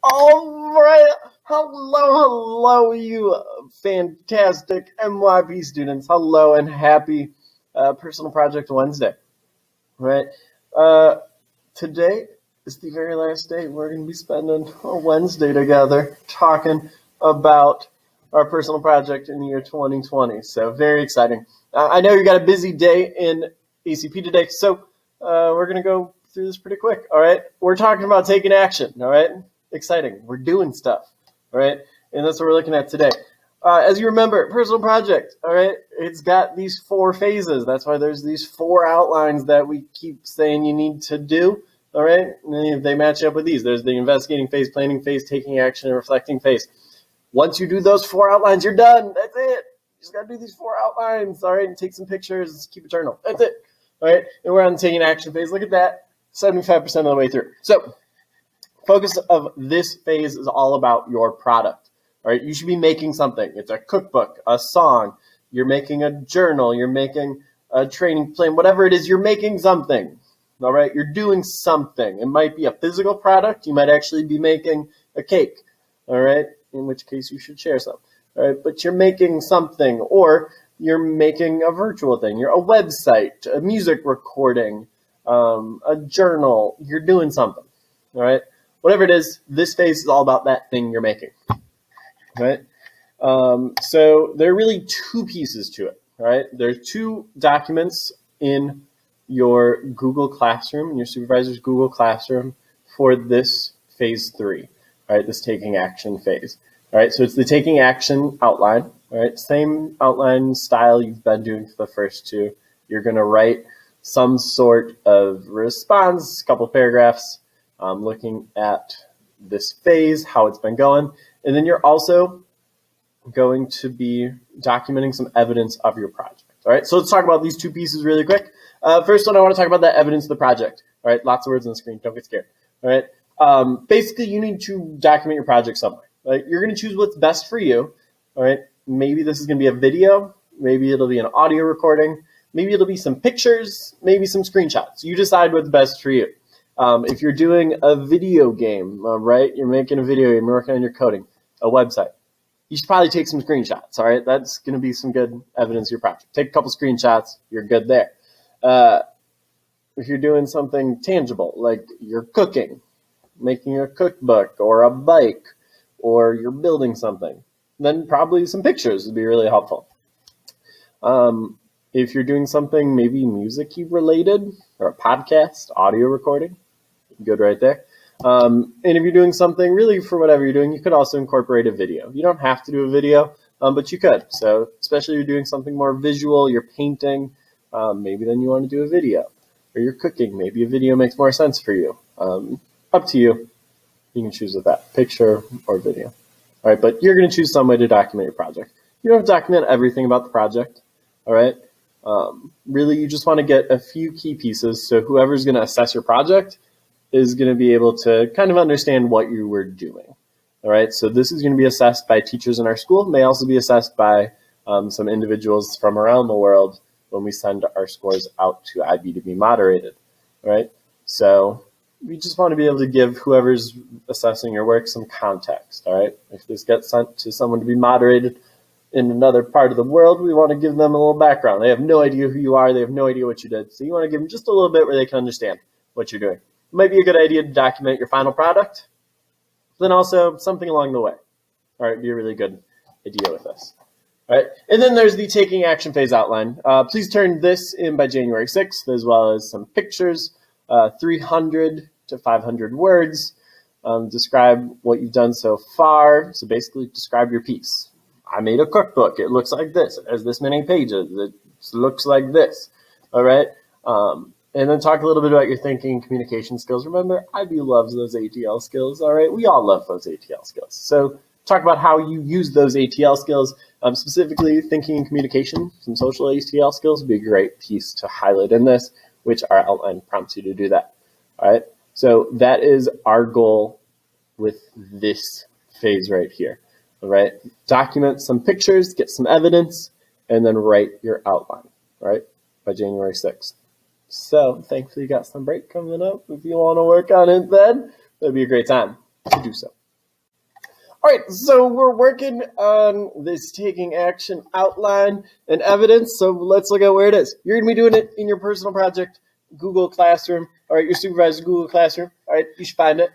All right. Hello, you fantastic MYP students. Hello and happy Personal Project Wednesday. Right. Today is the very last day we're going to be spending a Wednesday together talking about our personal project in the year 2020. So very exciting. I know you got a busy day in ACP today, so we're going to go through this pretty quick. All right. We're talking about taking action. All right. Exciting. We're doing stuff. All right. And that's what we're looking at today. As you remember, personal project. All right. It's got these 4 phases. That's why there's these 4 outlines that we keep saying you need to do. All right. And they match up with these. There's the investigating phase, planning phase, taking action, and reflecting phase. Once you do those 4 outlines, you're done. That's it. You just got to do these 4 outlines. All right. And take some pictures. Keep a journal. That's it. All right. And we're on the taking action phase. Look at that. 75% of the way through. So, focus of this phase is all about your product. All right, you should be making something. It's a cookbook, a song. You're making a journal. You're making a training plan. Whatever it is, you're making something. All right, you're doing something. It might be a physical product. You might actually be making a cake. All right, in which case you should share some. All right, but you're making something, or you're making a virtual thing. You're a website, a music recording, a journal. You're doing something. All right. Whatever it is, this phase is all about that thing you're making, right? So there are really 2 pieces to it, right? There's 2 documents in your Google Classroom, your supervisor's Google Classroom for this phase 3, right? This taking action phase, all right? So it's the taking action outline, all right? Same outline style you've been doing for the first 2. You're going to write some sort of response, a couple paragraphs, looking at this phase, how it's been going. And then you're also going to be documenting some evidence of your project. All right, so let's talk about these 2 pieces really quick. First one, I want to talk about the evidence of the project. All right, lots of words on the screen, don't get scared. All right, basically you need to document your project somewhere. Right? You're going to choose what's best for you. All right, maybe this is going to be a video, maybe it'll be an audio recording, maybe it'll be some pictures, maybe some screenshots. You decide what's best for you. If you're doing a video game, right, you're making a video game, you're working on your coding, a website, you should probably take some screenshots, all right? That's going to be some good evidence of your project. Take a couple screenshots, you're good there. If you're doing something tangible, like you're cooking, making a cookbook or a bike, or you're building something, then probably some pictures would be really helpful. If you're doing something maybe music-y related, or a podcast, audio recording, good right there. And if you're doing something really for whatever you're doing, you could also incorporate a video. You don't have to do a video, but you could. So especially if you're doing something more visual, you're painting, maybe then you want to do a video. Or you're cooking, maybe a video makes more sense for you. Up to you. You can choose with that, picture or video. All right, but you're going to choose some way to document your project. You don't have to document everything about the project. All right. Really, you just want to get a few key pieces, so whoever's going to assess your project is going to be able to kind of understand what you were doing. All right, so this is going to be assessed by teachers in our school. It may also be assessed by some individuals from around the world when we send our scores out to IB to be moderated. All right, so we just want to be able to give whoever's assessing your work some context. All right, if this gets sent to someone to be moderated in another part of the world, we want to give them a little background. They have no idea who you are. They have no idea what you did. So you want to give them just a little bit where they can understand what you're doing. It might be a good idea to document your final product, then also something along the way. All right, be a really good idea with this. All right, and then there's the taking action phase outline. Please turn this in by January 6th, as well as some pictures, 300 to 500 words. Describe what you've done so far. So basically describe your piece. I made a cookbook. It looks like this. It has this many pages. It looks like this. All right. And then talk a little bit about your thinking and communication skills. Remember, IB loves those ATL skills. All right. We all love those ATL skills. So talk about how you use those ATL skills, specifically thinking and communication. Some social ATL skills would be a great piece to highlight in this, which our outline prompts you to do that. All right. So that is our goal with this phase right here. All right, document some pictures, get some evidence, and then write your outline, all right, by January 6th. So thankfully you got some break coming up. If you want to work on it then, that'd be a great time to do so. All right, so we're working on this taking action outline and evidence. So let's look at where it is. You're going to be doing it in your personal project, Google Classroom. All right, your supervisor, Google Classroom. All right, you should find it.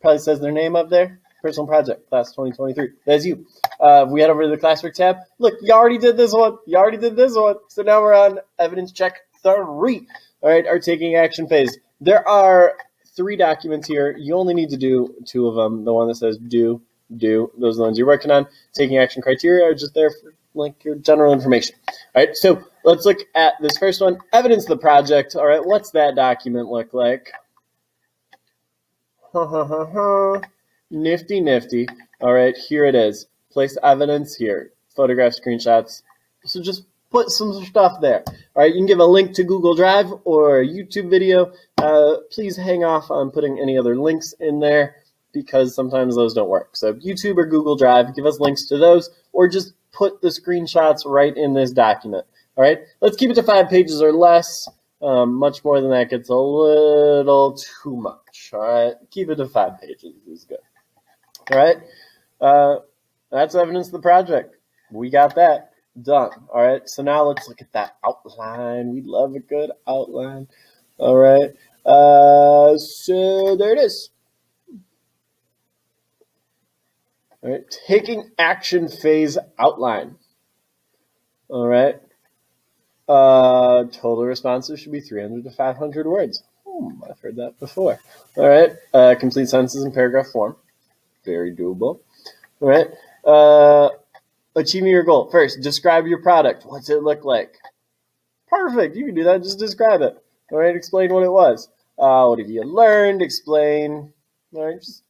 Probably says their name up there. Personal project, class 2023. That's you. If we head over to the classwork tab, look, you already did this one. You already did this one. So now we're on evidence check 3. All right, our taking action phase. There are 3 documents here. You only need to do 2 of them. The one that says do, those are the ones you're working on. Taking action criteria are just there for like your general information. All right, so let's look at this first one, evidence of the project. All right, what's that document look like? Nifty, nifty. All right, here it is. Place evidence here. Photograph, screenshots. So just put some stuff there. All right, you can give a link to Google Drive or a YouTube video. Please hang off on putting any other links in there because sometimes those don't work. So YouTube or Google Drive, give us links to those, or just put the screenshots right in this document. All right, let's keep it to 5 pages or less. Much more than that gets a little too much. All right, keep it to 5 pages is good. All right, that's evidence of the project. We got that done. All right, so now let's look at that outline. We love a good outline. All right, so there it is. All right, taking action phase outline. All right, total responses should be 300 to 500 words. I've heard that before. All right, complete sentences in paragraph form. Very doable. All right, achieving your goal. First, describe your product. What's it look like? Perfect, you can do that, just describe it. All right, explain what it was. What have you learned? Explain. All right, just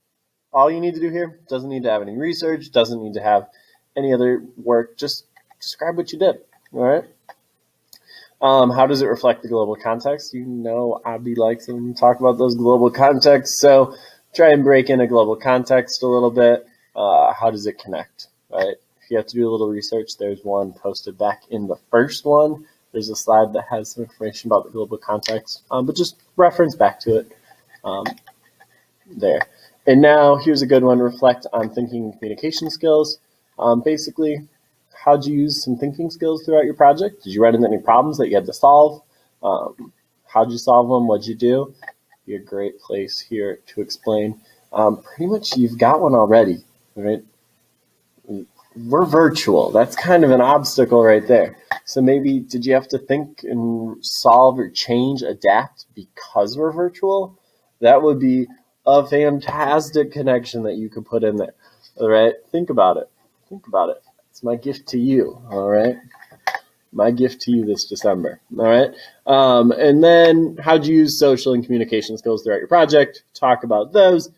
all you need to do here. Doesn't need to have any research, doesn't need to have any other work, just describe what you did. All right. How does it reflect the global context? You know, I'd be like to talk about those global contexts, so try and break in a global context a little bit. How does it connect, right? If you have to do a little research, there's one posted back in the first one. There's a slide that has some information about the global context, but just reference back to it there. And now here's a good one, reflect on thinking and communication skills. Basically, how'd you use some thinking skills throughout your project? Did you run into any problems that you had to solve? How'd you solve them? What'd you do? Be a great place here to explain. Pretty much you've got one already, right? We're virtual. That's kind of an obstacle right there. So maybe did you have to think and solve or change, adapt because we're virtual? That would be a fantastic connection that you could put in there. All right, think about it. Think about it. It's my gift to you. All right, my gift to you this December. All right, and then how'd you use social and communication skills throughout your project? Talk about those.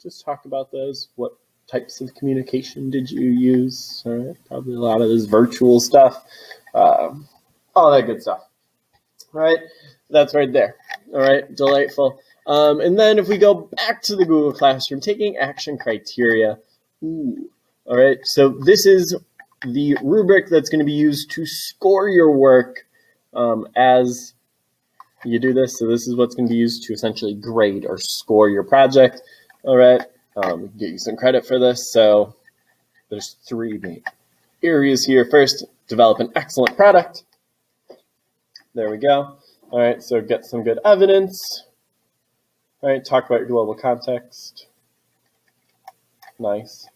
Just talk about those. What types of communication did you use? All right, probably a lot of this virtual stuff, all that good stuff. All right, that's right there. All right, delightful. And then if we go back to the Google Classroom, taking action criteria. Ooh, all right, so this is the rubric that's going to be used to score your work as you do this. So this is what's going to be used to essentially grade or score your project. All right, get you some credit for this. So there's 3 main areas here. First, develop an excellent product. There we go. All right, so get some good evidence. All right, talk about your global context. Nice.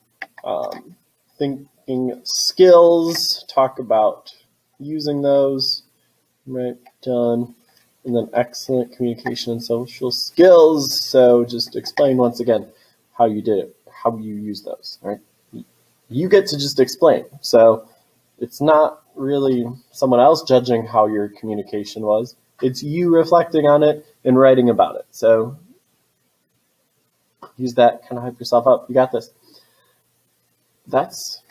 Thinking skills, talk about using those. Right, done. And then excellent communication and social skills. So just explain once again how you did it, how you use those. All right, you get to just explain. So it's not really someone else judging how your communication was. It's you reflecting on it and writing about it. So use that, kind of hype yourself up. You got this. That's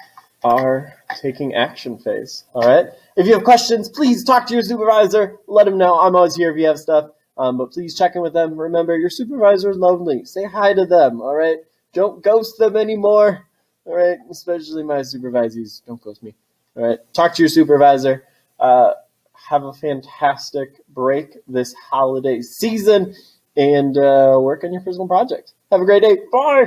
our taking action phase. All right. If you have questions, please talk to your supervisor. Let them know. I'm always here if you have stuff. But please check in with them. Remember, your supervisor is lonely. Say hi to them. All right. Don't ghost them anymore. All right. Especially my supervisees. Don't ghost me. All right. Talk to your supervisor. Have a fantastic break this holiday season and work on your personal project. Have a great day. Bye.